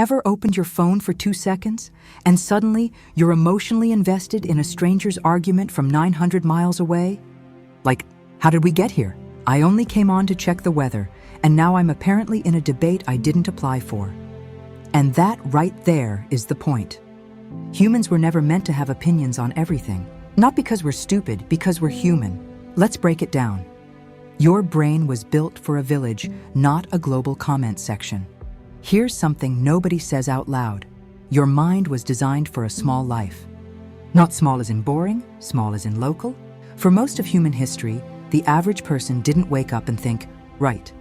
ever opened your phone for 2 seconds and suddenly you're emotionally invested in a stranger's argument from 900 miles away? Like, how did we get here? I only came on to check the weather, and now I'm apparently in a debate I didn't apply for. And that right there is the point. Humans were never meant to have opinions on everything. Not because we're stupid, because we're human. Let's break it down. Your brain was built for a village, not a global comment section. Here's something nobody says out loud. Your mind was designed for a small life. Not small as in boring, small as in local. For most of human history, the average person didn't wake up and think, right,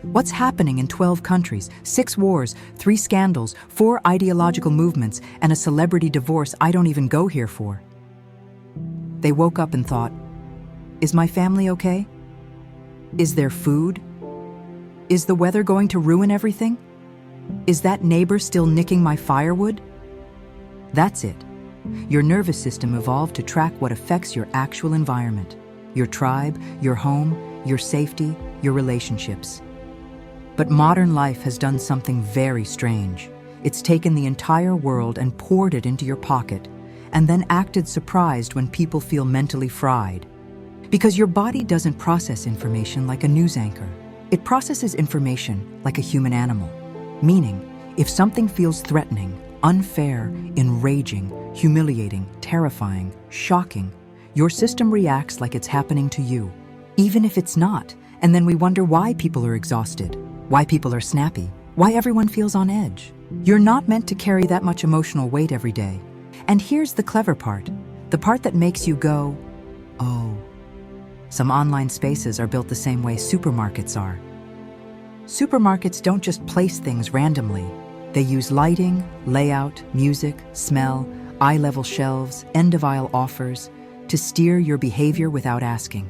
what's happening in 12 countries, 6 wars, 3 scandals, 4 ideological movements, and a celebrity divorce I don't even go here for? They woke up and thought, is my family okay? Is there food? Is the weather going to ruin everything? Is that neighbor still nicking my firewood? That's it. Your nervous system evolved to track what affects your actual environment, your tribe, your home, your safety, your relationships. But modern life has done something very strange. It's taken the entire world and poured it into your pocket, and then acted surprised when people feel mentally fried. Because your body doesn't process information like a news anchor. It processes information like a human animal. Meaning, if something feels threatening, unfair, enraging, humiliating, terrifying, shocking, your system reacts like it's happening to you, even if it's not. And then we wonder why people are exhausted, why people are snappy, why everyone feels on edge. You're not meant to carry that much emotional weight every day. And here's the clever part, the part that makes you go, oh. Some online spaces are built the same way supermarkets are. Supermarkets don't just place things randomly. They use lighting, layout, music, smell, eye-level shelves, end-of-aisle offers to steer your behavior without asking.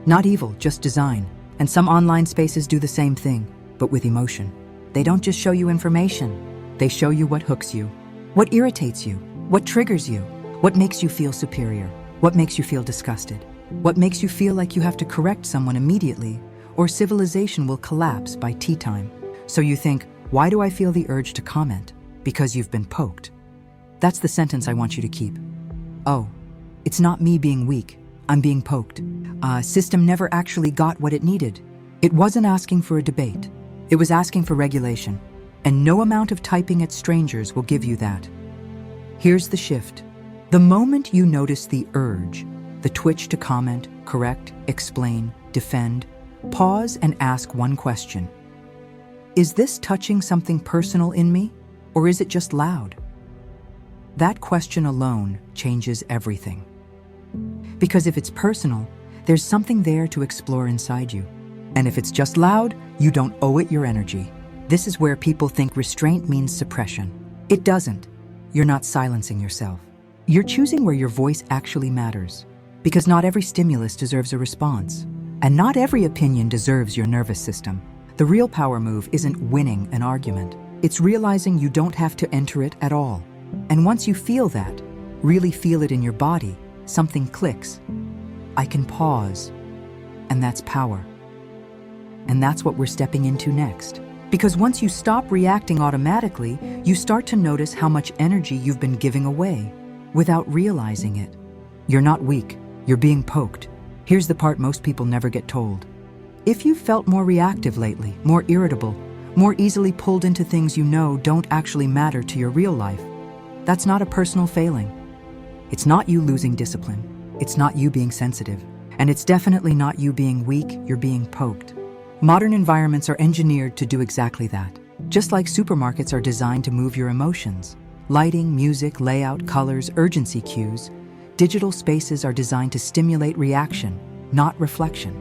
Not evil, just design. And some online spaces do the same thing, but with emotion. They don't just show you information. They show you what hooks you, what irritates you, what triggers you, what makes you feel superior, what makes you feel disgusted, what makes you feel like you have to correct someone immediately, or civilization will collapse by tea time. So you think, why do I feel the urge to comment? Because you've been poked. That's the sentence I want you to keep. Oh, it's not me being weak. I'm being poked. System never actually got what it needed. It wasn't asking for a debate. It was asking for regulation. And no amount of typing at strangers will give you that. Here's the shift. The moment you notice the urge, the twitch to comment, correct, explain, defend, pause and ask one question. Is this touching something personal in me, or is it just loud? That question alone changes everything. Because if it's personal, there's something there to explore inside you. And if it's just loud, you don't owe it your energy. This is where people think restraint means suppression. It doesn't. You're not silencing yourself. You're choosing where your voice actually matters. Because not every stimulus deserves a response. And not every opinion deserves your nervous system. The real power move isn't winning an argument. It's realizing you don't have to enter it at all. And once you feel that, really feel it in your body, something clicks. I can pause. And that's power. And that's what we're stepping into next. Because once you stop reacting automatically, you start to notice how much energy you've been giving away without realizing it. You're not weak. You're being poked. Here's the part most people never get told. If you've felt more reactive lately, more irritable, more easily pulled into things you know don't actually matter to your real life, that's not a personal failing. It's not you losing discipline. It's not you being sensitive. And it's definitely not you being weak, you're being poked. Modern environments are engineered to do exactly that. Just like supermarkets are designed to move your emotions. Lighting, music, layout, colors, urgency cues. Digital spaces are designed to stimulate reaction, not reflection.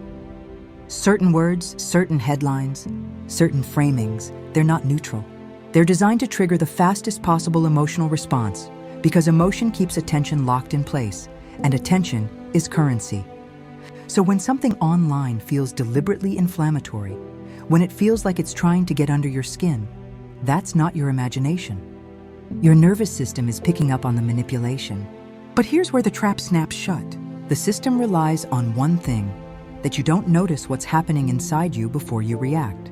Certain words, certain headlines, certain framings, they're not neutral. They're designed to trigger the fastest possible emotional response because emotion keeps attention locked in place, and attention is currency. So when something online feels deliberately inflammatory, when it feels like it's trying to get under your skin, that's not your imagination. Your nervous system is picking up on the manipulation. But here's where the trap snaps shut. The system relies on one thing, that you don't notice what's happening inside you before you react.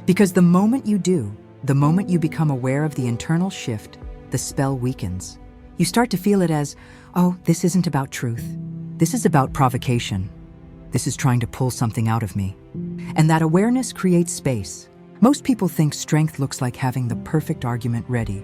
Because the moment you do, The moment you become aware of the internal shift, the spell weakens. You start to feel it as, oh, this isn't about truth. This is about provocation. This is trying to pull something out of me. And that awareness creates space. Most people think strength looks like having the perfect argument ready,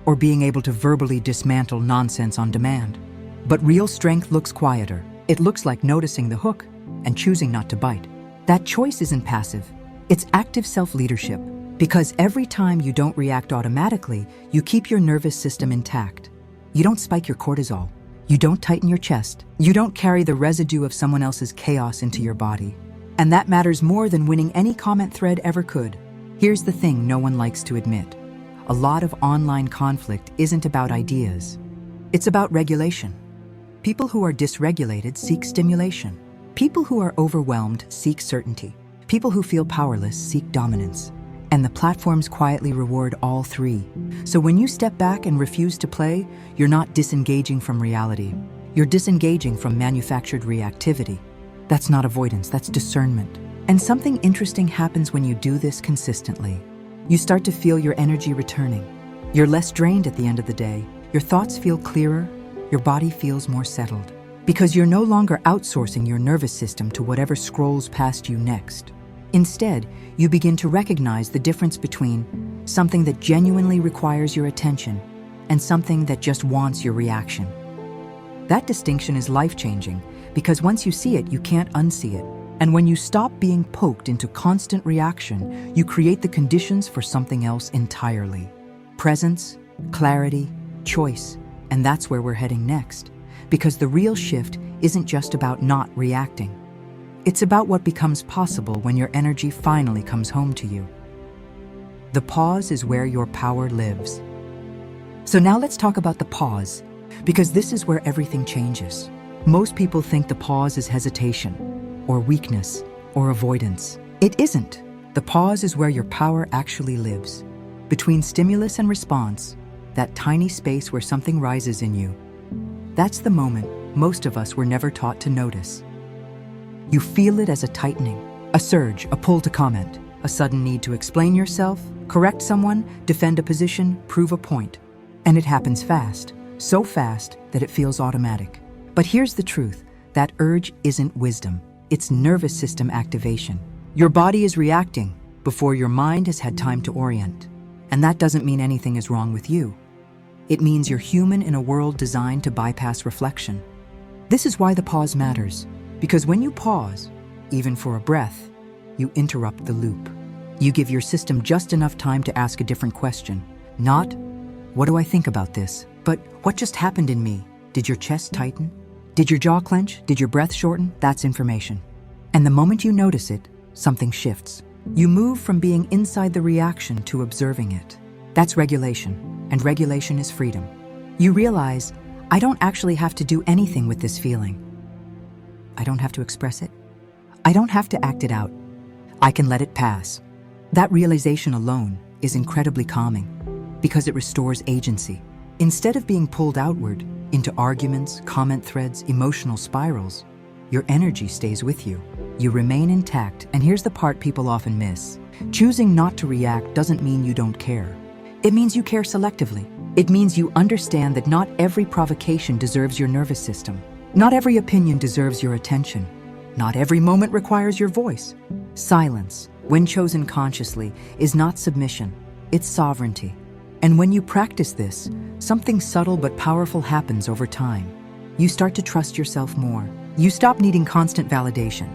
or being able to verbally dismantle nonsense on demand. But real strength looks quieter. It looks like noticing the hook and choosing not to bite. That choice isn't passive. It's active self-leadership. Because every time you don't react automatically, you keep your nervous system intact. You don't spike your cortisol. You don't tighten your chest. You don't carry the residue of someone else's chaos into your body. And that matters more than winning any comment thread ever could. Here's the thing no one likes to admit. A lot of online conflict isn't about ideas. It's about regulation. People who are dysregulated seek stimulation. People who are overwhelmed seek certainty. People who feel powerless seek dominance. And the platforms quietly reward all three. So when you step back and refuse to play, you're not disengaging from reality. You're disengaging from manufactured reactivity. That's not avoidance, that's discernment. And something interesting happens when you do this consistently. You start to feel your energy returning. You're less drained at the end of the day. Your thoughts feel clearer. Your body feels more settled. Because you're no longer outsourcing your nervous system to whatever scrolls past you next. Instead, you begin to recognize the difference between something that genuinely requires your attention and something that just wants your reaction. That distinction is life-changing because once you see it, you can't unsee it. And when you stop being poked into constant reaction, you create the conditions for something else entirely. Presence, clarity, choice, and that's where we're heading next. Because the real shift isn't just about not reacting. It's about what becomes possible when your energy finally comes home to you. The pause is where your power lives. So now let's talk about the pause, because this is where everything changes. Most people think the pause is hesitation, or weakness, or avoidance. It isn't. The pause is where your power actually lives. Between stimulus and response, that tiny space where something rises in you. That's the moment most of us were never taught to notice. You feel it as a tightening, a surge, a pull to comment, a sudden need to explain yourself, correct someone, defend a position, prove a point. And it happens fast, so fast that it feels automatic. But here's the truth, that urge isn't wisdom, it's nervous system activation. Your body is reacting before your mind has had time to orient. And that doesn't mean anything is wrong with you. It means you're human in a world designed to bypass reflection. This is why the pause matters. Because when you pause, even for a breath, you interrupt the loop. You give your system just enough time to ask a different question. Not, what do I think about this? But what just happened in me? Did your chest tighten? Did your jaw clench? Did your breath shorten? That's information. And the moment you notice it, something shifts. You move from being inside the reaction to observing it. That's regulation, and regulation is freedom. You realize, I don't actually have to do anything with this feeling. I don't have to express it. I don't have to act it out. I can let it pass. That realization alone is incredibly calming because it restores agency. Instead of being pulled outward into arguments, comment threads, emotional spirals, your energy stays with you. You remain intact, and here's the part people often miss. Choosing not to react doesn't mean you don't care. It means you care selectively. It means you understand that not every provocation deserves your nervous system. Not every opinion deserves your attention. Not every moment requires your voice. Silence, when chosen consciously, is not submission, it's sovereignty. And when you practice this, something subtle but powerful happens over time. You start to trust yourself more. You stop needing constant validation.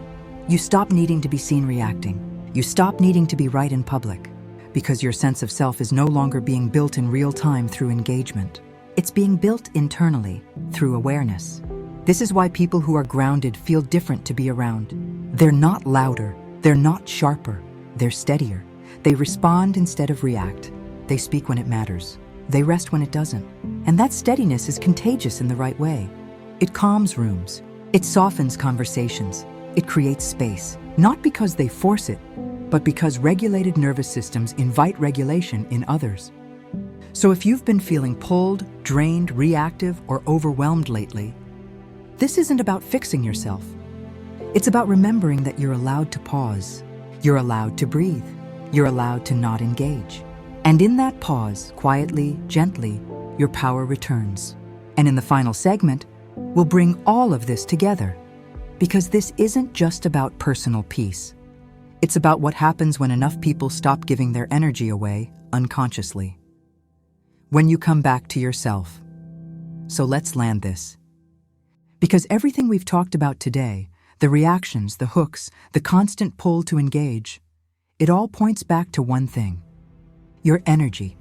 You stop needing to be seen reacting. You stop needing to be right in public, because your sense of self is no longer being built in real time through engagement. It's being built internally through awareness. This is why people who are grounded feel different to be around. They're not louder, they're not sharper, they're steadier. They respond instead of react. They speak when it matters. They rest when it doesn't. And that steadiness is contagious in the right way. It calms rooms. It softens conversations. It creates space. Not because they force it, but because regulated nervous systems invite regulation in others. So if you've been feeling pulled, drained, reactive, or overwhelmed lately, this isn't about fixing yourself. It's about remembering that you're allowed to pause. You're allowed to breathe. You're allowed to not engage. And in that pause, quietly, gently, your power returns. And in the final segment, we'll bring all of this together. Because this isn't just about personal peace. It's about what happens when enough people stop giving their energy away unconsciously. When you come back to yourself. So let's land this. Because everything we've talked about today, the reactions, the hooks, the constant pull to engage, it all points back to one thing. Your energy.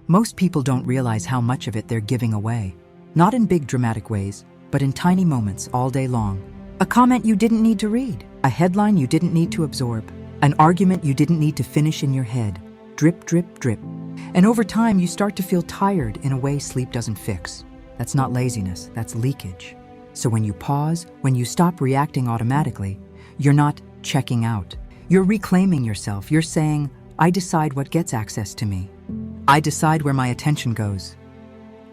Most people don't realize how much of it they're giving away. Not in big dramatic ways, but in tiny moments all day long. A comment you didn't need to read, a headline you didn't need to absorb, an argument you didn't need to finish in your head. Drip, drip, drip. And over time, you start to feel tired in a way sleep doesn't fix. That's not laziness, that's leakage. So when you pause, when you stop reacting automatically, you're not checking out. You're reclaiming yourself. You're saying, I decide what gets access to me. I decide where my attention goes.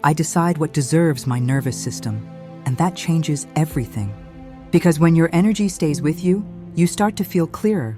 I decide what deserves my nervous system. And that changes everything. Because when your energy stays with you, you start to feel clearer,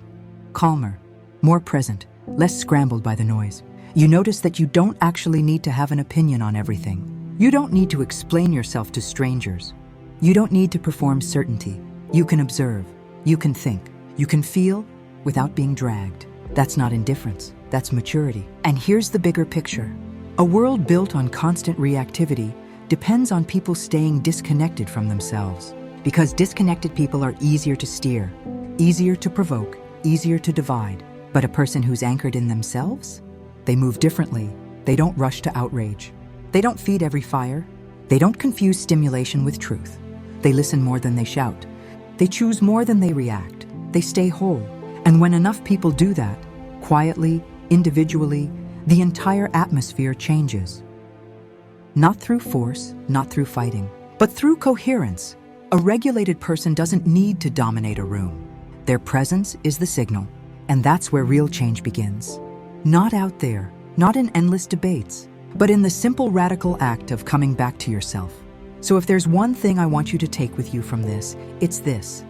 calmer, more present, less scrambled by the noise. You notice that you don't actually need to have an opinion on everything. You don't need to explain yourself to strangers. You don't need to perform certainty. You can observe, you can think, you can feel without being dragged. That's not indifference, that's maturity. And here's the bigger picture. A world built on constant reactivity depends on people staying disconnected from themselves. Because disconnected people are easier to steer, easier to provoke, easier to divide. But a person who's anchored in themselves? They move differently. They don't rush to outrage. They don't feed every fire. They don't confuse stimulation with truth. They listen more than they shout. They choose more than they react. They stay whole. And when enough people do that, quietly, individually, the entire atmosphere changes. Not through force, not through fighting, but through coherence. A regulated person doesn't need to dominate a room. Their presence is the signal, and that's where real change begins. Not out there, not in endless debates, but in the simple radical act of coming back to yourself. So if there's one thing I want you to take with you from this, it's this.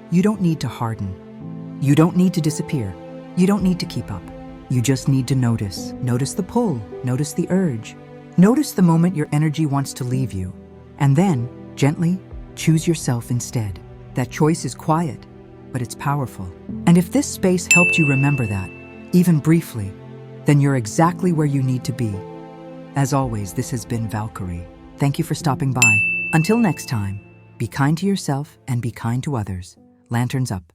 You don't need to harden. You don't need to disappear. You don't need to keep up. You just need to notice. Notice the pull, notice the urge. Notice the moment your energy wants to leave you. And then, gently, choose yourself instead. That choice is quiet, but it's powerful. And if this space helped you remember that, even briefly, then you're exactly where you need to be. As always, this has been Valkyrie. Thank you for stopping by. Until next time, be kind to yourself and be kind to others. Lanterns up.